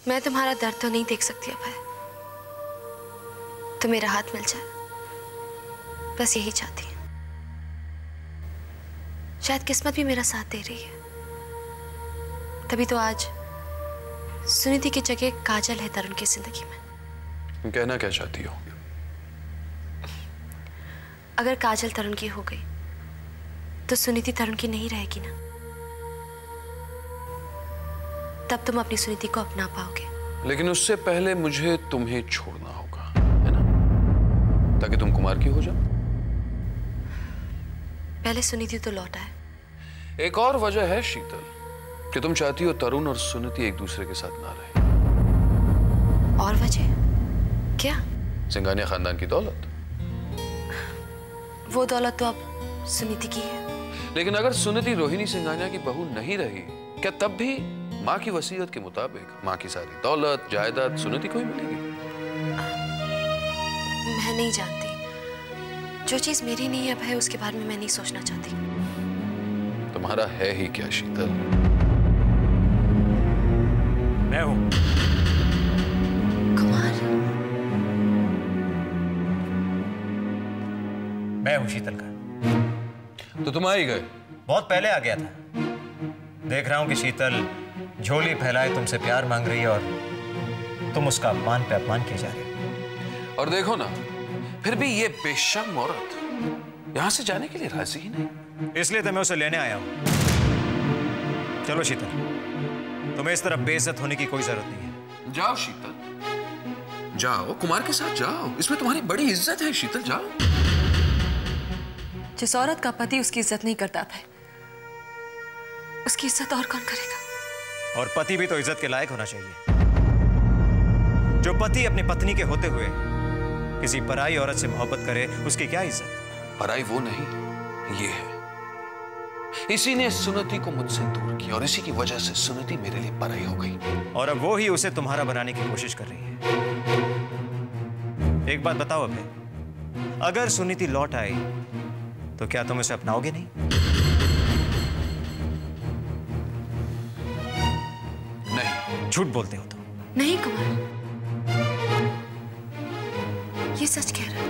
मैं तुम्हारा दर्द तो नहीं देख सकती अभय, तो मेरा हाथ मिल जाए, बस यही चाहती हूँ। शायद किस्मत भी मेरा साथ दे रही है, तभी तो आज सुनीति की जगह काजल है तरुण की जिंदगी में। कहना क्या चाहती हो? अगर काजल तरुण की हो गई तो सुनीति तरुण की नहीं रहेगी ना। तब तुम अपनी सुनीति को अपना पाओगे। लेकिन उससे पहले मुझे तुम्हें छोड़ना होगा, है ना, ताकि तुम कुमार की हो जाओ। पहले सुनीति तो लौट आए। एक और वजह है शीतल कि तुम चाहती हो तरुण और सुनीति एक दूसरे के साथ ना रहे। और वजह क्या? सिंघानिया खानदान की दौलत। वो दौलत तो अब सुनीति की है। लेकिन अगर सुनीति रोहिणी सिंघानिया की बहू नहीं रही, क्या तब भी माँ की वसीयत के मुताबिक माँ की सारी दौलत जायदाद सुनीति को ही मिलेगी? मैं नहीं जानती। जो चीज मेरी नहीं है भाई, उसके बारे में मैं नहीं सोचना चाहती। तुम्हारा है ही क्या शीतल? मैं हूं कुमार। मैं हूं शीतल का। तो तुम आ ही गए? बहुत पहले आ गया था। देख रहा हूं कि शीतल झोली फैलाए तुमसे प्यार मांग रही है और तुम उसका अपमान पे अपमान किए जा रहे हो। और देखो ना, फिर भी ये बेशर्म औरत यहां से जाने के लिए राजी ही नहीं। इसलिए तो मैं उसे लेने आया हूं। चलो शीतल, तुम्हें इस तरह बेइज्जत होने की कोई जरूरत नहीं है। जाओ शीतल, जाओ, कुमार के साथ जाओ। इसमें तुम्हारी बड़ी इज्जत है शीतल, जाओ। जिस औरत का पति उसकी इज्जत नहीं करता भाई, उसकी इज्जत और कौन करेगा? और पति भी तो इज्जत के लायक होना चाहिए। जो पति अपनी पत्नी के होते हुए किसी पराई औरत से मोहब्बत करे, उसकी क्या इज्जत? पराई वो नहीं, ये है। इसी ने सुनीति को मुझसे दूर किया और इसी की वजह से सुनीति मेरे लिए पराई हो गई। और अब वो ही उसे तुम्हारा बनाने की कोशिश कर रही है। एक बात बताओ अभय, अगर सुनीति लौट आई तो क्या तुम उसे अपनाओगे नहीं? नहीं। झूठ बोलते हो तुम। नहीं कुमार, ये सच कह रहा है।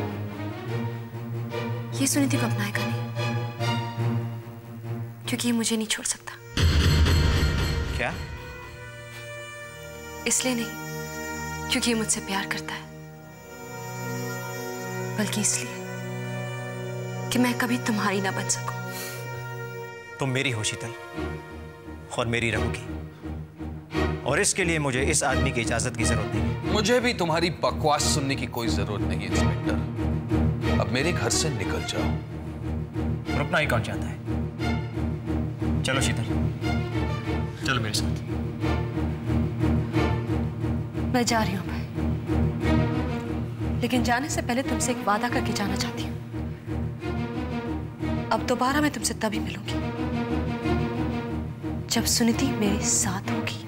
ये सुनीति को अपनाएगा नहीं, क्योंकि ये मुझे नहीं छोड़ सकता। क्या? इसलिए नहीं क्योंकि ये मुझसे प्यार करता है, बल्कि इसलिए कि मैं कभी तुम्हारी ना बन सकूं। तुम मेरी हो शीतल, और मेरी रहोगी, और इसके लिए मुझे इस आदमी की इजाजत की जरूरत नहीं है। मुझे भी तुम्हारी बकवास सुनने की कोई जरूरत नहीं है इंस्पेक्टर। अब मेरे घर से निकल जाओ। रुकना ही कौन चाहता है? चलो शीतल, चलो मेरे साथ। मैं जा रही हूं भाई, लेकिन जाने से पहले तुमसे एक वादा करके जाना चाहती हूँ। अब दोबारा मैं तुमसे तभी मिलूंगी जब सुनीति मेरे साथ होगी।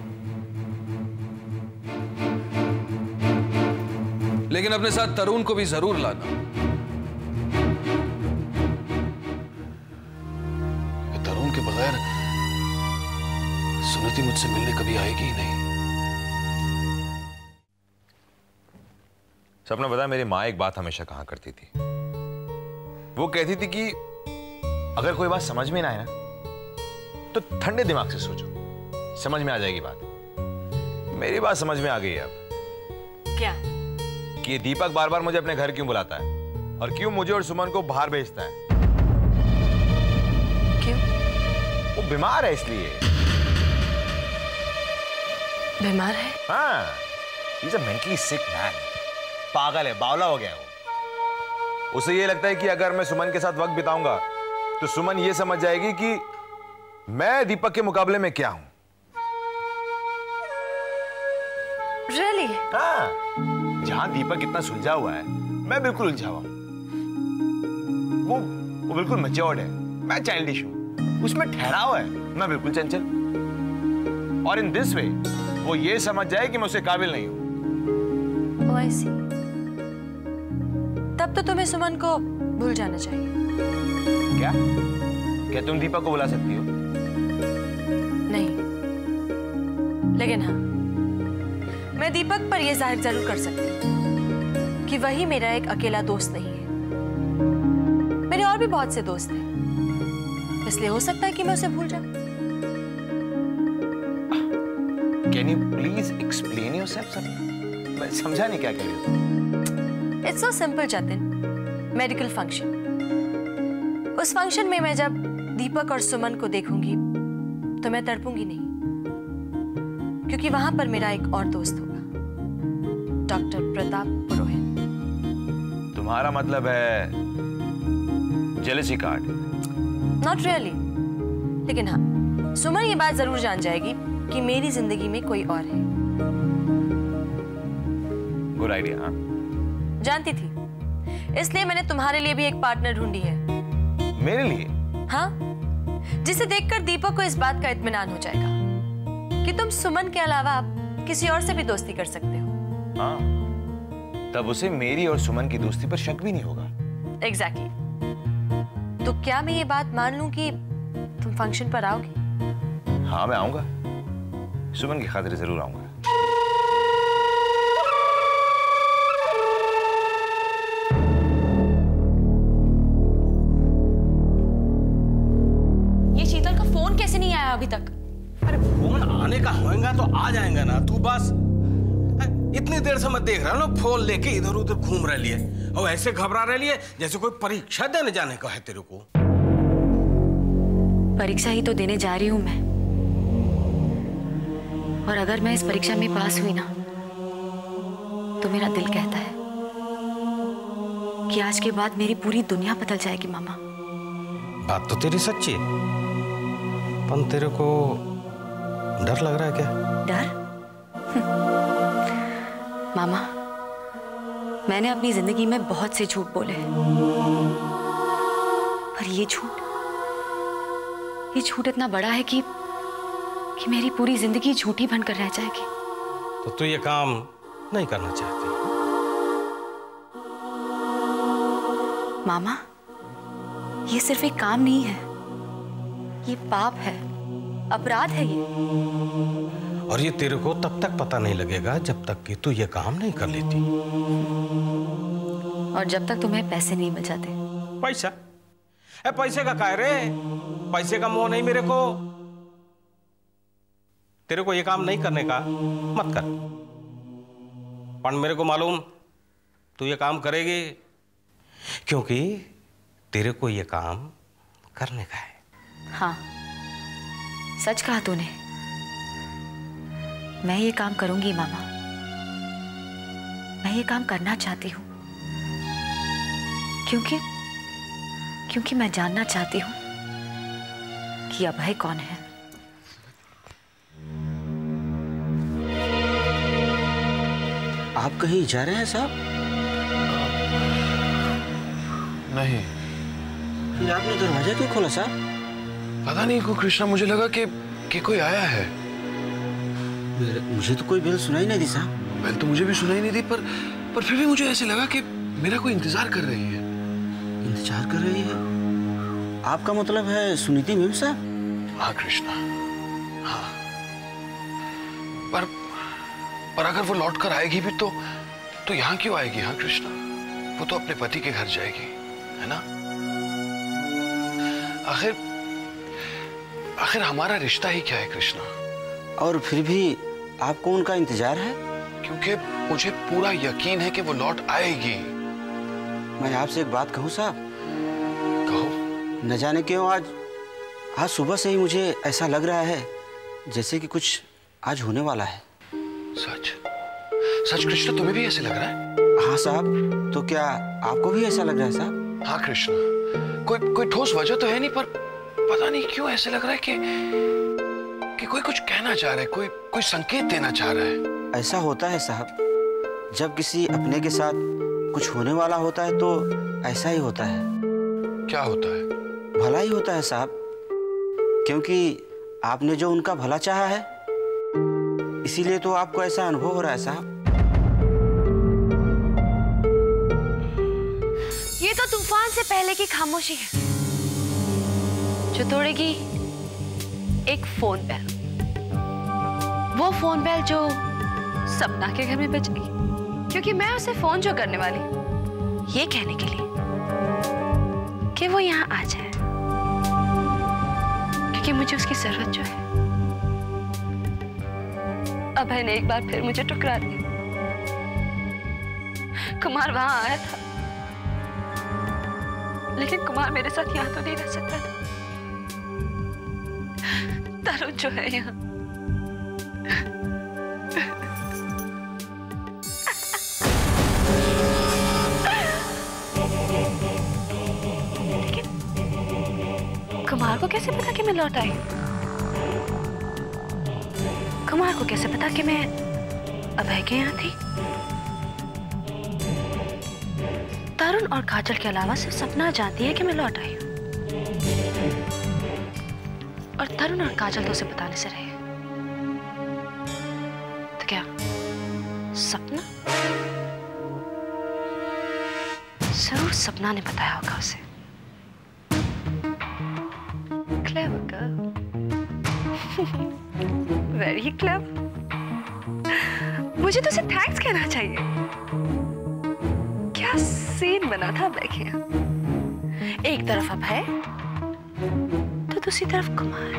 लेकिन अपने साथ तरुण को भी जरूर लाना। तरुण के बगैर सुनीति मुझसे मिलने कभी आएगी ही नहीं। सपना, बता, मेरी माँ एक बात हमेशा कहा करती थी। वो कहती थी कि अगर कोई बात समझ में ना आए ना तो ठंडे दिमाग से सोचो, समझ में आ जाएगी बात। मेरी बात समझ में आ गई है अब। क्या? कि ये दीपक बार बार मुझे अपने घर क्यों बुलाता है और क्यों मुझे और सुमन को बाहर भेजता है। क्यों? वो बीमार है इसलिए। बीमार है? हाँ, he's a mentally sick man। पागल है, बावला हो गया है वो। उसे ये लगता है कि अगर मैं सुमन के साथ वक्त बिताऊंगा तो सुमन ये समझ जाएगी कि मैं दीपक के मुकाबले में क्या हूं। Really? हाँ, जहां दीपक इतना सुलझा हुआ है, मैं बिल्कुल उलझा हुआ हूं। वो बिल्कुल मैच्योर्ड है, मैं चाइल्डिश हूं। उसमें ठहराव है, मैं बिल्कुल चंचल। और इन दिस वे वो ये समझ जाए कि मैं उसके काबिल नहीं हूं। Oh, I see। तब तो तुम्हें सुमन को भूल जाना चाहिए। क्या? क्या तुम दीपक को बुला सकती हो? नहीं, लेकिन हाँ, मैं दीपक पर यह जाहिर जरूर कर सकती हूँ कि वही मेरा एक अकेला दोस्त नहीं है। मेरे और भी बहुत से दोस्त हैं, इसलिए हो सकता है कि मैं उसे भूल जाऊं। Can you please explain yourself, sir? मैं समझा नहीं क्या कह रही हो। It's so simple, Jatin. Medical function. उस फंक्शन में मैं जब दीपक और सुमन को देखूंगी तो मैं तड़पूंगी नहीं, क्योंकि वहां पर मेरा एक और दोस्त होगा, डॉक्टर प्रताप पुरोहित। तुम्हारा मतलब है जेलसी कार्ड? नॉट रियली, लेकिन हाँ, सुमन ये बात जरूर जान जाएगी कि मेरी जिंदगी में कोई और है। Good idea. हाँ, जानती थी, इसलिए मैंने तुम्हारे लिए भी एक पार्टनर ढूंढी है। मेरे लिए? हाँ, जिसे देखकर दीपक को इस बात का इत्मीनान हो जाएगा कि तुम सुमन के अलावा किसी और से भी दोस्ती कर सकते हो। हाँ, तब उसे मेरी और सुमन की दोस्ती पर शक भी नहीं होगा। एग्जैक्टली। तो क्या मैं ये बात मान लूं कि तुम फंक्शन पर आओगे? हाँ, मैं आऊंगा। सुमन की खातिर जरूर आऊंगा। ये शीतल का फोन कैसे नहीं आया अभी तक? अरे फोन आने का होएगा तो आ जाएगा ना, तू बस इतनी देर से मैं देख रहा हूँ फोन लेके इधर उधर घूम रही है और ऐसे घबरा रही है जैसे कोई परीक्षा देने जाने का है तेरे को। परीक्षा ही तो देने जा रही हूं मैं, और अगर मैं इस परीक्षा में पास हुई ना तो मेरा दिल कहता है कि आज के बाद मेरी पूरी दुनिया बदल जाएगी मामा। बात तो तेरी सच्ची है, पर तेरे को डर लग रहा है क्या? डर? मामा, मैंने अपनी जिंदगी में बहुत से झूठ बोले हैं, पर ये झूठ इतना बड़ा है कि मेरी पूरी जिंदगी झूठी बनकर रह जाएगी। तो तू ये काम नहीं करना चाहती? मामा, ये सिर्फ एक काम नहीं है, ये पाप है, अपराध है ये। और ये तेरे को तब तक पता नहीं लगेगा जब तक कि तू ये काम नहीं कर लेती। और जब तक तुम्हें पैसे नहीं मिल जाते। पैसा? पैसे का काय रे? पैसे का मोह नहीं मेरे को। तेरे को ये काम नहीं करने का मत कर, पर मेरे को मालूम तू ये काम करेगी, क्योंकि तेरे को ये काम करने का है। हाँ, सच कहा तूने। मैं ये काम करूंगी मामा, मैं ये काम करना चाहती हूँ, क्योंकि मैं जानना चाहती हूँ कि अभय कौन है। आप कहीं जा रहे हैं साहब? नहीं। फिर आपने दरवाजा क्यों खोला साहब? पता नहीं को कृष्णा, मुझे लगा कि कोई आया है। मुझे तो कोई बेल सुनाई नहीं दी साहब। बेल तो मुझे भी सुनाई नहीं दी, पर फिर भी मुझे ऐसे लगा कि मेरा कोई इंतजार कर रही है। इंतजार कर रही है? आपका मतलब है सुनीति मैम साहब? हाँ कृष्णा, हाँ। पर अगर वो लौट कर आएगी भी तो यहाँ क्यों आएगी? हाँ कृष्णा, वो तो अपने पति के घर जाएगी, है ना? आखिर हमारा रिश्ता ही क्या है कृष्णा? और फिर भी आपको उनका इंतजार है? क्योंकि मुझे पूरा यकीन है कि वो लौट आएगी। मैं आपसे एक बात कहूँ साहब? कहो। न जाने क्यों आज सुबह से ही मुझे ऐसा लग रहा है जैसे कि कुछ आज होने वाला है। सच कृष्णा, तुम्हें भी ऐसे लग रहा है? हाँ साहब, तो क्या आपको भी ऐसा लग रहा है साहब? हाँ कृष्णा, कोई ठोस वजह तो है नहीं, पर पता नहीं क्यों ऐसे लग रहा है कि कोई कुछ कहना चाह रहा है, कोई संकेत देना चाह रहा है। ऐसा होता है साहब, जब किसी अपने के साथ कुछ होने वाला होता है तो ऐसा ही होता है। क्या होता है? भला ही होता है साहब, क्योंकि आपने जो उनका भला चाहा है, इसीलिए तो आपको ऐसा अनुभव हो रहा है साहब। ये तो तूफान से पहले की खामोशी है जो तोड़ेगी एक फोन बेल। वो फोन बेल जो सपना के घर में बच गई, क्योंकि मैं उसे फोन जो करने वाली ये कहने के लिए कि वो यहाँ आ जाए, क्योंकि मुझे उसकी जरूरत जो है। अभय ने एक बार फिर मुझे ठुकरा दिया। कुमार वहां आया था, लेकिन कुमार मेरे साथ यहाँ तो नहीं रह सकता था। तरुण जो है यहाँ, लेकिन कुमार को कैसे पता कि मैं लौट आई? कुमार को कैसे पता कि मैं अभय के यहाँ थी? तरुण और काजल के अलावा सिर्फ सपना जानती है कि मैं लौट आई हूँ, और तरुण और काजल तो उसे बताने से रहे। तो क्या सपना? जरूर सपना ने बताया होगा उसे। Clever girl, very clever. मुझे तो उसे थैंक्स कहना चाहिए। क्या सीन बना था अभय के यहाँ। एक तरफ अभय तो दूसरी तरफ कुमार,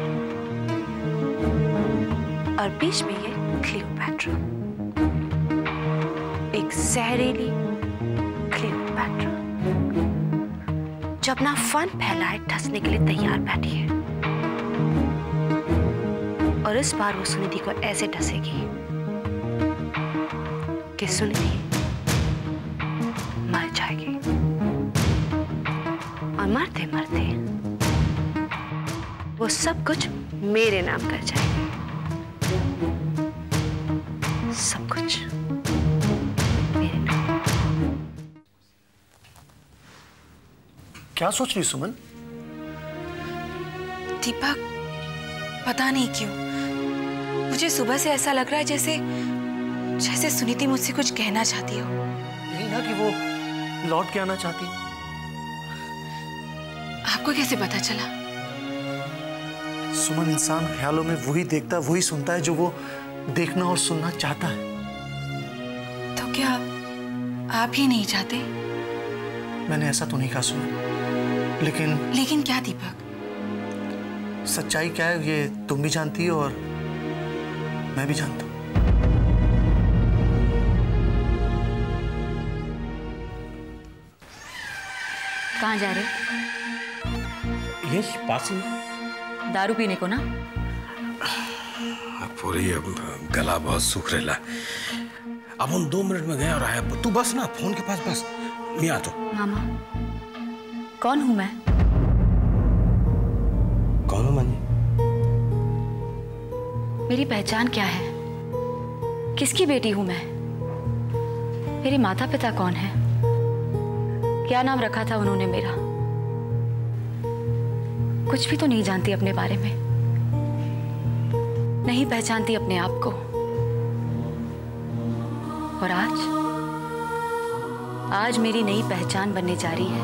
और बीच में ये क्लियोपैट्रा, एक जहरीली क्लियोपैट्रा जो अपना फन फैलाए ठसने के लिए तैयार बैठी है। और इस बार वो सुनिधि को ऐसे डसेगी कि सुनिधि मर जाएगी, और मरते मरते वो सब कुछ मेरे नाम कर जाएगी। सब कुछ मेरे नाम। क्या सोच रही सुमन? दीपक, पता नहीं क्यों मुझे सुबह से ऐसा लग रहा है जैसे जैसे सुनीति मुझसे कुछ कहना चाहती हो। यही ना कि वो लौट के आना चाहती। आपको कैसे पता चला? सुमन, इंसान ख्यालों में वही देखता, वही सुनता है जो वो देखना और सुनना चाहता है। तो क्या आप ही नहीं चाहते? मैंने ऐसा तो नहीं कहा सुमन, लेकिन क्या दीपक? सच्चाई क्या है ये तुम भी जानती हो और मैं भी जानता हूँ। कहाँ जा रहे? Yes, passing. दारू पीने को ना? पूरी गला बहुत सूख रहा। अब हम 2 मिनट में गए और आया। तू बस ना फोन के पास बस। मैं आता हूँ। मामा, कौन हूँ मैं? कौन हूँ मानी? मेरी पहचान क्या है? किसकी बेटी हूँ मैं? मेरे माता पिता कौन है? क्या नाम रखा था उन्होंने मेरा? कुछ भी तो नहीं जानती अपने बारे में, नहीं पहचानती अपने आप को। और आज मेरी नई पहचान बनने जा रही है।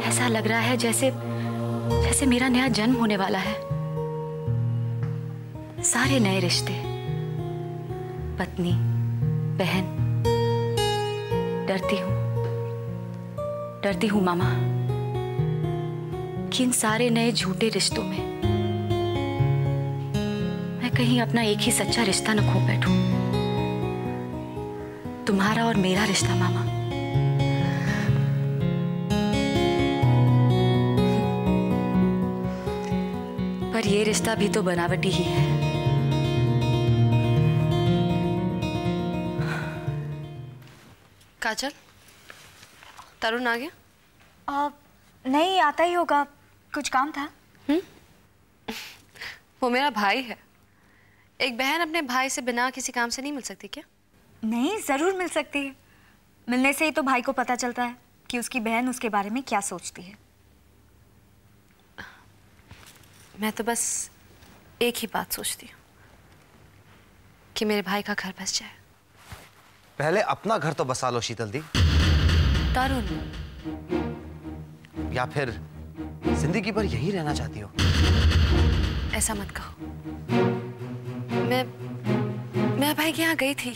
ऐसा लग रहा है जैसे मेरा नया जन्म होने वाला है। सारे नए रिश्ते, पत्नी, बहन। डरती हूं मामा कि इन सारे नए झूठे रिश्तों में मैं कहीं अपना एक ही सच्चा रिश्ता न खो बैठूं। तुम्हारा और मेरा रिश्ता मामा। पर ये रिश्ता भी तो बनावटी ही है। काजल, तरुण आ गया? नहीं, आता ही होगा, कुछ काम था। वो मेरा भाई है। एक बहन अपने भाई से बिना किसी काम से नहीं मिल सकती क्या? नहीं, जरूर मिल सकती है। मिलने से ही तो भाई को पता चलता है कि उसकी बहन उसके बारे में क्या सोचती है। मैं तो बस एक ही बात सोचती हूँ कि मेरे भाई का घर बस जाए। पहले अपना घर तो बसा लो शीतल दी। तरुण, या फिर जिंदगी भर यही रहना चाहती हो? ऐसा मत कहो। मैं अभय के यहाँ गई थी,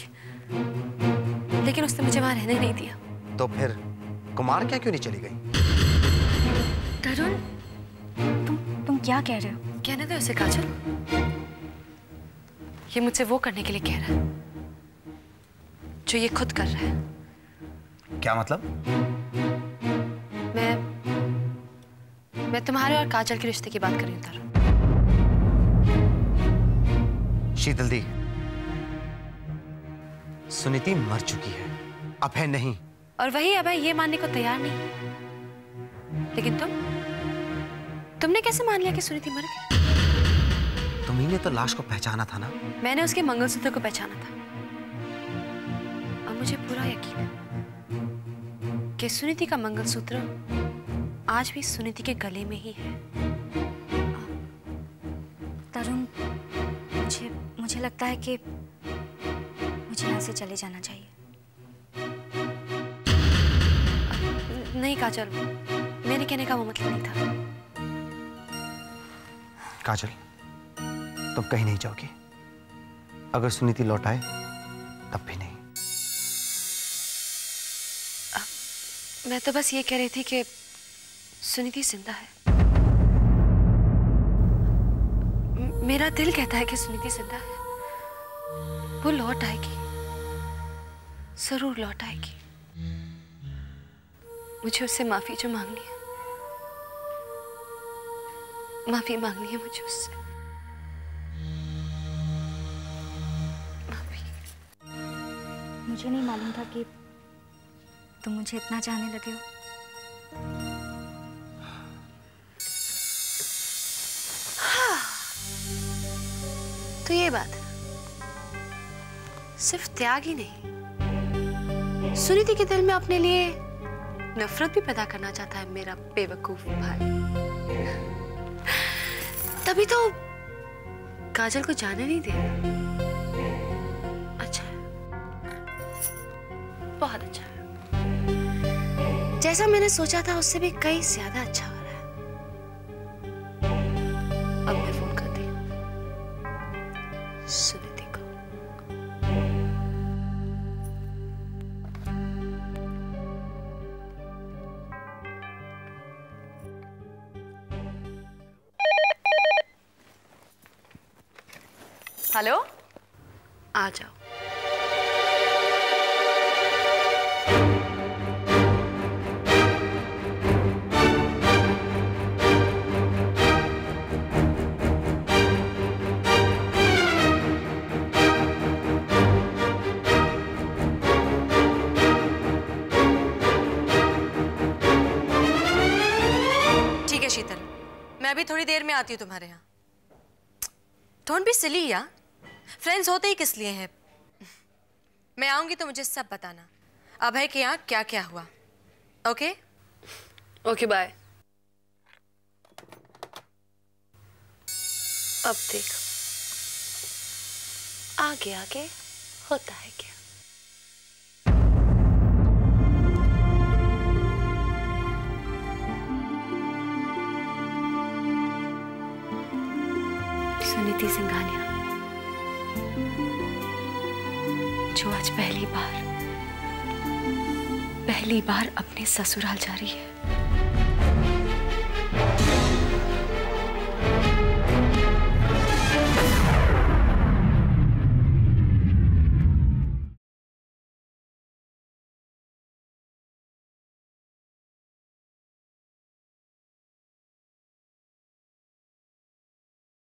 लेकिन उसने मुझे वहां रहने नहीं दिया। तो फिर कुमार क्या क्यों नहीं चली गई? तरुण, तुम क्या कह रहे हो? कहने दो उसे काजल, ये मुझसे वो करने के लिए कह रहा है जो ये खुद कर रहा है। क्या मतलब? मैं तुम्हारे और काजल के रिश्ते की बात कर रही हूँ तरुण। शीतल दी, सुनीति मर चुकी है, अभय नहीं। और वही अभय ये मानने को तैयार नहीं। लेकिन तुमने कैसे मान लिया कि सुनीति मर गई? तुम्ही ने तो लाश को पहचाना था ना? मैंने उसके मंगलसूत्र को पहचाना था, और मुझे पूरा यकीन है कि सुनीति का मंगलसूत्र आज भी सुनीति के गले में ही है। तरुण, मुझे लगता है कि मुझे यहाँ से चले जाना चाहिए। नहीं काजल, मेरे कहने का वो मतलब नहीं था। काजल, तुम कहीं नहीं जाओगी। अगर सुनीति लौट आए तब भी नहीं। मैं तो बस ये कह रही थी कि सुनीति जिंदा है। मेरा दिल कहता है कि सुनीति जिंदा है। वो लौट आएगी, जरूर लौट आएगी। मुझे उससे माफी जो मांगनी है, माफी मांगनी है मुझे उससे। माफी। मुझे नहीं मालूम था कि तुम मुझे इतना चाहने लगे हो। हाँ, तो ये बात है। सिर्फ त्याग ही नहीं, सुनीति के दिल में अपने लिए नफरत भी पैदा करना चाहता है मेरा बेवकूफ भाई। तभी तो काजल को जाने नहीं दे। अच्छा है, बहुत अच्छा है। जैसा मैंने सोचा था उससे भी कई ज्यादा अच्छा हो रहा है। अब मैं फोन करती हूँ सुनीति को। हेलो, आ जाओ। ठीक है शीतल, मैं अभी थोड़ी देर में आती हूँ तुम्हारे यहाँ। डोंट बी सिली यार, फ्रेंड्स होते ही किस लिए हैं। मैं आऊंगी तो मुझे सब बताना, अभय के यहाँ क्या क्या हुआ। Okay okay, bye. अब देख आगे आगे होता है क्या। सुनीति सिंघानिया जो आज पहली बार अपने ससुराल जा रही है।